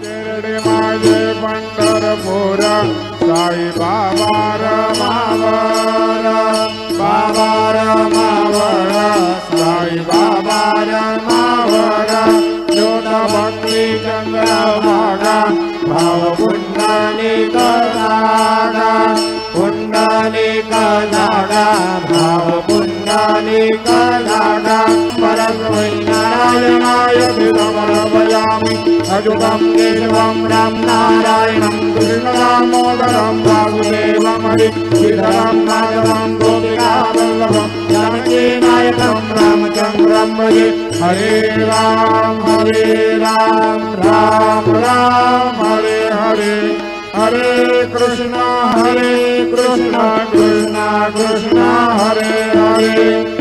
शिर्डी माझे पंढरपूर साई बाबा रमावर बाबा रमावर साई बाबा रमावर ज्योत भक्ती चंद्रभागा भाव पुंडलिक नागा पुंडलिक नागा भाव पुंडलिक नागा परस्मै नारायणाय समर्पयामि अजुतं केशवं राम नारायणं कृष्णदामोदरं वासुदेवं हरिं माधवं गोपिकावल्लभं जानकीनायकं रामचन्द्रं भजे हरे राम राम राम हरे हरे हरे कृष्ण कृष्ण कृष्ण हरे हरे